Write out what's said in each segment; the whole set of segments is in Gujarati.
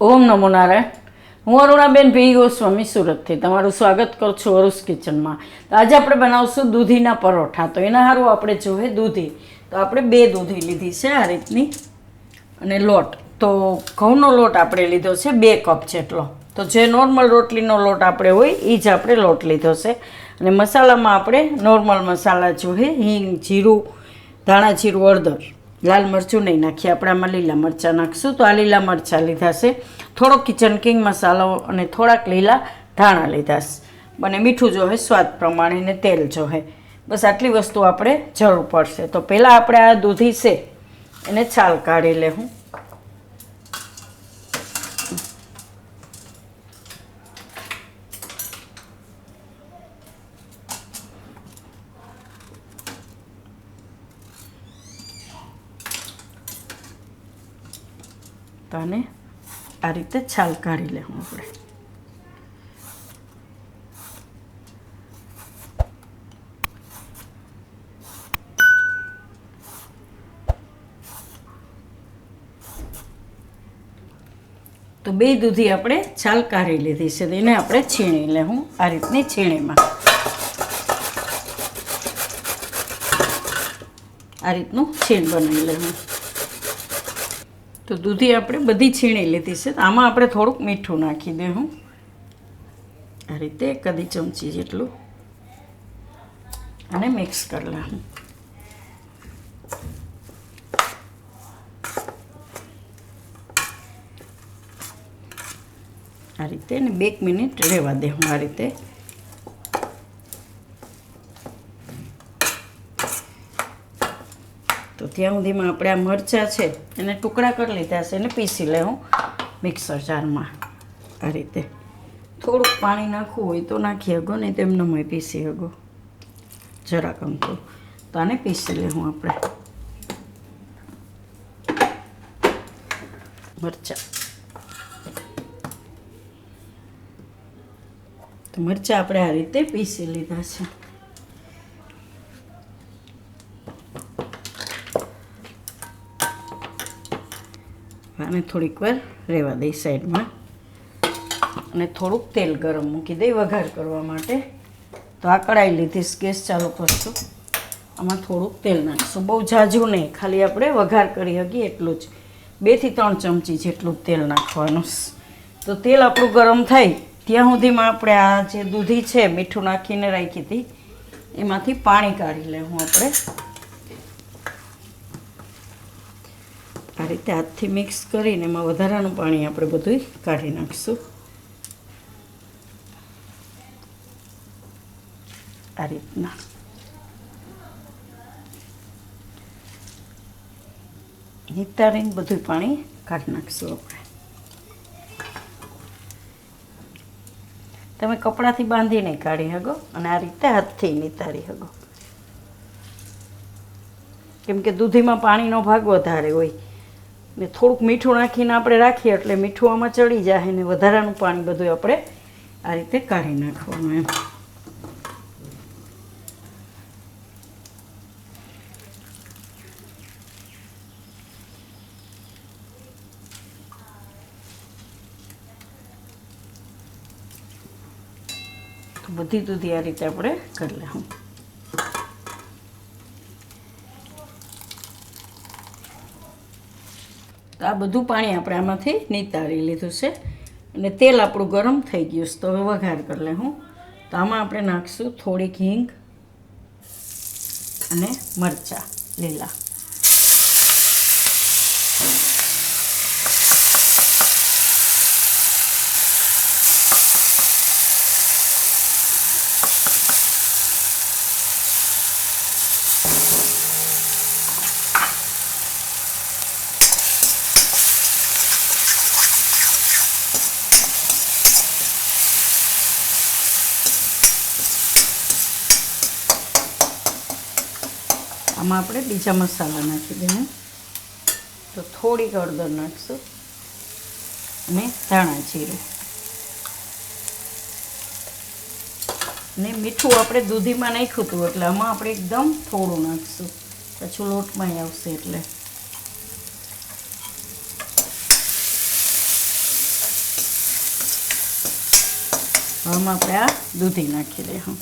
ઓમ નમો નારાયણ. હું અરુણાબેન પી ગોસ્વામી સુરતથી તમારું સ્વાગત કરું છું અરુસ કિચનમાં. તો આજે આપણે બનાવશું દૂધીના પરોઠા. તો એના સારું આપણે જોઈએ દૂધી. તો આપણે 2 દૂધી લીધી છે આ રીતની, અને લોટ તો ઘઉંનો લોટ આપણે લીધો છે 2 કપ જેટલો. તો જે નોર્મલ રોટલીનો લોટ આપણે હોય એ જ આપણે લોટ લીધો છે. અને મસાલામાં આપણે નોર્મલ મસાલા જોઈએ, હિંગ, જીરું, ધાણા જીરું, હળદર, લાલ મરચું નહીં નાખીએ, આપણે આમાં લીલા મરચાં નાખીશું. તો આ લીલા મરચાં લીધા છે, થોડો કિચન કિંગ મસાલો અને થોડાક લીલા ધાણા લીધા છે, અને મીઠું જોવે સ્વાદ પ્રમાણે, ને તેલ જોવે. બસ આટલી વસ્તુ આપણે જરૂર પડશે. તો પહેલાં આપણે આ દૂધી છે એને છાલ કાઢી લેવું. તો આને આ રીતે છાલ કાઢી લેવું આપણે. તો 2 દૂધી આપણે છાલ કાઢી લીધી છે, એને આપણે છીણી લેવું આ રીતની છીણીમાં. આ રીતનું છીણ બનાવી લેવું. તો દૂધી આપણે બધી છીણી લીધી છે. આમાં આપણે થોડુંક મીઠું નાખી દેવું આ રીતે, 1 ચમચી જેટલું, અને મિક્સ કરી લેવું. આ રીતે ને 2 મિનિટ રહેવા દેવું આ રીતે. તો ત્યાં સુધીમાં આપણે આ મરચાં છે એને ટુકડા કરી લીધા છે, એને પીસી લેવું મિક્સર જારમાં આ રીતે. થોડુંક પાણી નાખવું હોય તો નાખી શકો, નહીં તો એમને પીસી શકો જરાક અમથું. તો આને પીસી લેવું આપણે. મરચાં તો મરચાં આપણે આ રીતે પીસી લીધા છે. આને થોડીક વાર રહેવા દઈ સાઈડમાં, અને થોડુંક તેલ ગરમ મૂકી દઈ વઘાર કરવા માટે. તો આ કઢાઈ લીધી, ગેસ ચાલુ કરશું, આમાં થોડુંક તેલ નાખીશું, બહુ ઝાઝું નહીં, ખાલી આપણે વઘાર કરી શકીએ એટલું જ. 2 થી 3 ચમચી જેટલું તેલ નાખવાનું. તો તેલ આપણું ગરમ થાય ત્યાં સુધીમાં આપણે આ જે દૂધી છે મીઠું નાખીને રાખી હતી એમાંથી પાણી કાઢી લેવું આપણે. આ રીતે હાથથી મિક્સ કરીને એમાં વધારાનું પાણી આપણે બધું કાઢી નાખીશું આ રીતના. નિતારીને બધું પાણી કાઢી નાખીશું આપણે. તમે કપડાથી બાંધીને કાઢી શકો, અને આ રીતે હાથથી નિતારી શકો, કેમ કે દૂધીમાં પાણીનો ભાગ વધારે હોય, ને થોડુંક મીઠું નાખીને આપણે રાખીએ એટલે મીઠું આમાં ચડી જાય, ને વધારાનું પાણી બધું આપણે આ રીતે કાઢી નાખવાનું એમ. તો બધી દૂધી આ રીતે આપણે કરી લેવું. તો આ બધું પાણી આપણે આમાંથી નિતારી લીધું છે, અને તેલ આપણું ગરમ થઈ ગયું છે. તો હવે વઘાર કરી લેવું. તો આમાં આપણે નાખીશું થોડીક હિંગ અને મરચાં લીલા. આમાં આપણે બીજા મસાલા નાખી દઈએ. તો થોડીક હળદર નાખીશું, અને ધાણા જીરું, ને મીઠું આપણે દૂધીમાં નાખ્યું હતું એટલે આમાં આપણે એકદમ થોડું નાખીશું, પછી લોટમાં આવશે એટલે. આમાં આપણે આ દૂધી નાખી દઈશું.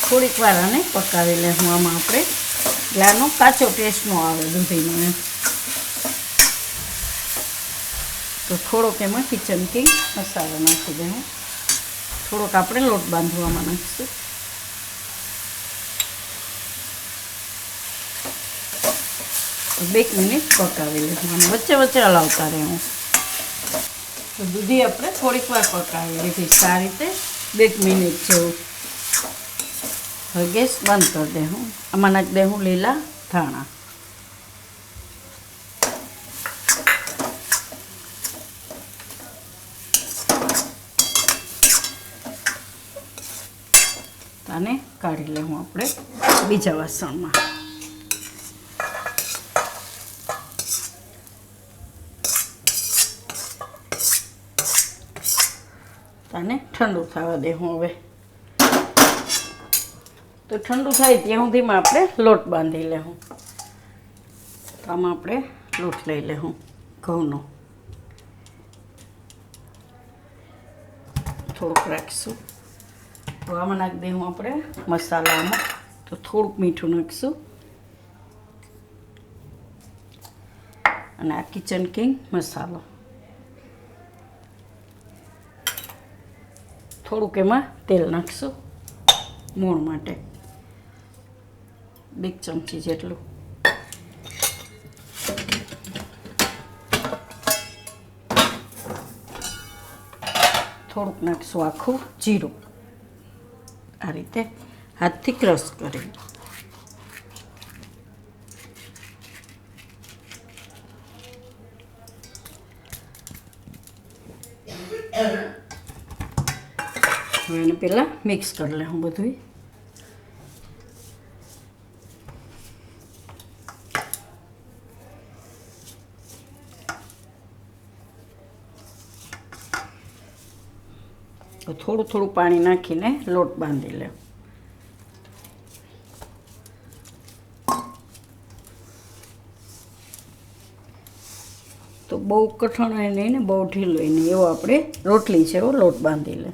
થોડીક વાર આને પકાવી લઈશું. આમાં આપણે આનો કાચો ટેસ્ટ ન આવે દૂધીનો એમ. તો થોડોક એમાં કિચન કિંગ મસાલો નાખી દઉં. થોડોક આપણે લોટ બાંધવામાં નાખીશું. તો 2 મિનિટ પકાવી લઈશું અને વચ્ચે વચ્ચે હલાવતા રહેવું. તો દૂધી આપણે થોડીક વાર પકાવી લીધી આ રીતે 2 મિનિટ જેવું. હવે ગેસ બંધ કરી દઉં. આમાં નાખી દઉં લીલા ધાણા. આને કાઢી લેવું આપણે બીજા વાસણમાં. આને ઠંડુ થવા દેવું હવે. તો ઠંડુ થાય ત્યાં સુધીમાં આપણે લોટ બાંધી લેવું. તો આમાં આપણે લોટ લઈ લેવું ઘઉંનો. થોડુંક રાખીશું. તો આમાં નાખી દઈશું આપણે મસાલામાં. તો થોડુંક મીઠું નાખીશું. અને આ કિચન કિંગ મસાલો. થોડુંક એમાં તેલ નાખીશું મોણ માટે. 2 ચમચી જેટલું. થોડુંક નાખીશું આખું જીરું. આ રીતે હાથથી ક્રશ કરી. હવે એને પહેલાં મિક્સ કરી લઉં બધું. તો થોડું થોડું પાણી નાખીને લોટ બાંધી લે. તો બહુ કઠણ નહીં ને બહુ ઢીલો નહીં, એવો આપણે રોટલી છે એવો લોટ બાંધી લે.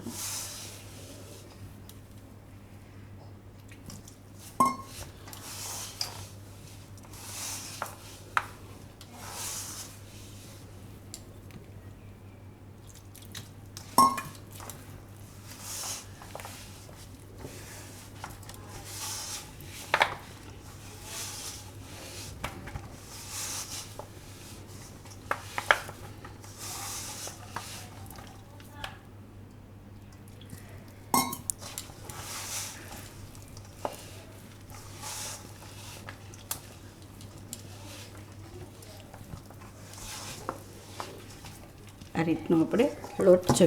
આ રીતનો આપણે લોટ છે.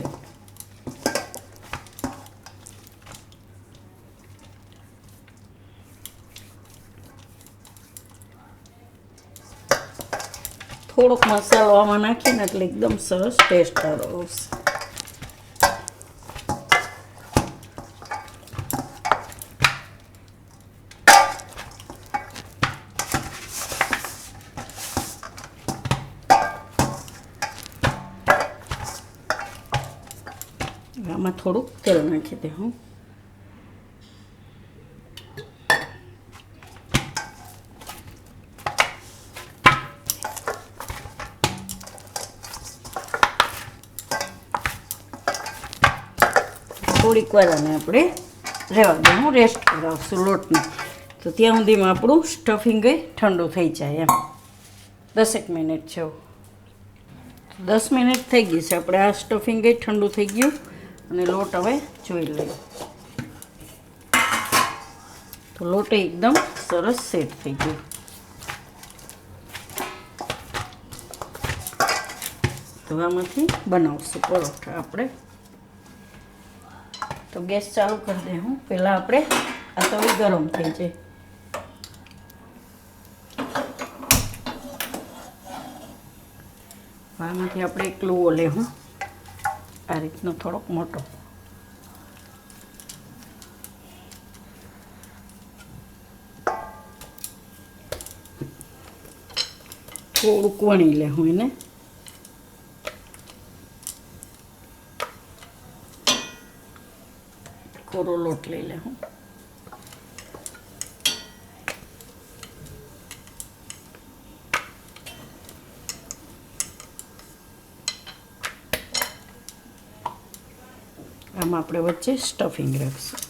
થોડોક મસાલો આમાં નાખીને એટલે એકદમ સરસ ટેસ્ટ આવશે. આમાં થોડુંક તેલ નાખી દે. હું થોડીક વાર આને આપણે રહેવા દે. હું રેસ્ટ કરાવશું લોટને. તો ત્યાં સુધીમાં આપણું સ્ટફિંગ ઠંડુ થઈ જાય એમ. 10 મિનિટ છે. 10 મિનિટ થઈ ગઈ છે. આપણે આ સ્ટફિંગ ઠંડુ થઈ ગયું અને લોટ હવે જોઈ લઈએ. તો લોટ એકદમ સરસ સેટ થઈ ગયો. તો આમાંથી બનાવશું પરોઠા આપણે. તો ગેસ ચાલુ કરી દે. હું પહેલાં આપણે આ તવી ગરમ થઈ જાય. આમાંથી આપણે એક લુઓ લેવું, આ રીતનો થોડોક મોટો. થોડુંક વણી લેવું એને. કોરો લોટ લઈ લેવું. આમાં આપણે વચ્ચે સ્ટફિંગ રાખશું.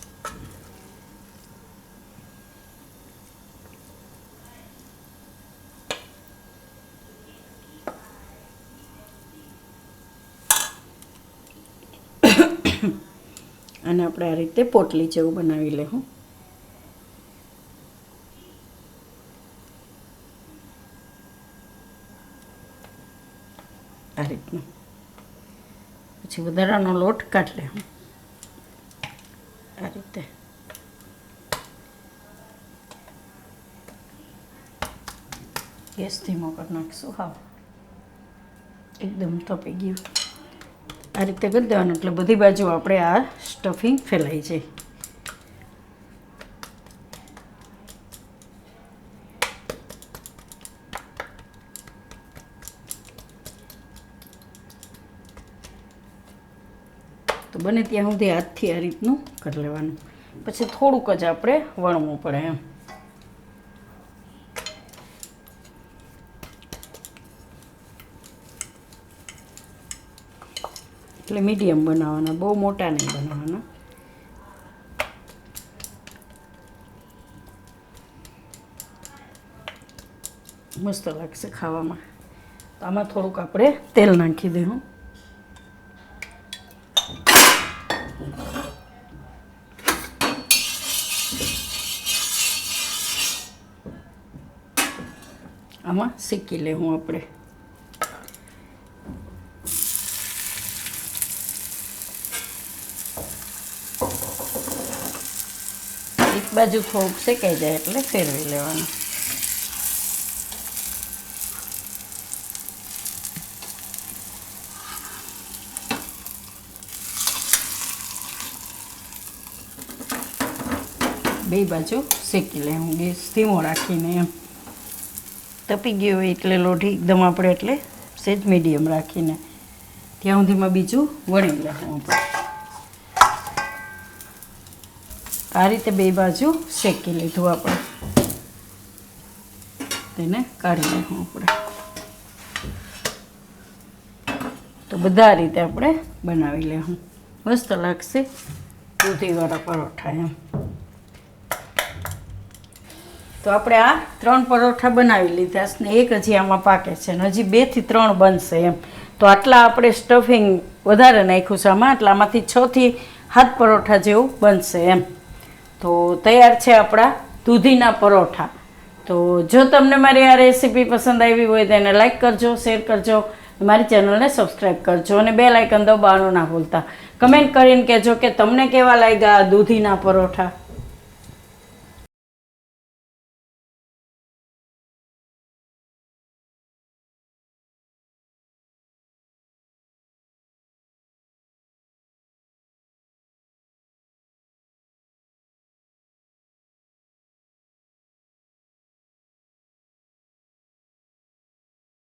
અને આપણે આ રીતે પોટલી જેવું બનાવી લેવું. આ રીતનું. પછી વધારાનો લોટ કાઢી લેવું આ રીતે. ગેસ ધીમો કરી નાખશું. હા, એકદમ તપી ગયું. આ રીતે કરી દેવાનું એટલે બધી બાજુ આપણે આ સ્ટફિંગ ફેલાઈ જાય. તો બને ત્યાં સુધી હાથથી આ રીતનું કરી લેવાનું. પછી થોડુંક જ આપણે વણવું પડે એમ. એટલે મીડિયમ બનાવવાના, બહુ મોટા નહીં બનાવવાના. મસ્ત લાગશે ખાવામાં. તો આમાં થોડુંક આપણે તેલ નાખી દઉં. આમાં શેકી લેવું આપણે. એક બાજુ થોડુંક શેકાઈ જાય એટલે ફેરવી લેવાનું. બે બાજુ શેકી લેવું, ગેસ ધીમો રાખીને. એમ તપી ગયો હોય એટલે લોઢી એકદમ આપણે એટલે સેજ મીડિયમ રાખીને ત્યાં સુધીમાં બીજું વણી લેવું આપણે. આ રીતે બે બાજુ શેકી લીધું આપણે. તેને કાઢી લેવું આપણે. તો બધા રીતે આપણે બનાવી લેવું. મસ્ત લાગશે દૂધીવાળા પરોઠા એમ. તો આપણે આ 3 પરોઠા બનાવી લીધા ને એક હજી આમાં પાકે છે ને હજી 2 થી 3 બનશે એમ. તો આટલા આપણે સ્ટફિંગ વધારે નાખ્યું છે આમાં, એટલે આમાંથી 6 થી 7 પરોઠા જેવું બનશે એમ. તો તૈયાર છે આપણા દૂધીના પરોઠા. તો જો તમને મારી આ રેસીપી પસંદ આવી હોય તો એને લાઈક કરજો, શેર કરજો, મારી ચેનલને સબસ્ક્રાઈબ કરજો અને બેલ આઇકન દબાવવાનું ના ભૂલતા. કમેન્ટ કરીને કહેજો કે તમને કેવા લાગ્યા આ દૂધીના પરોઠા.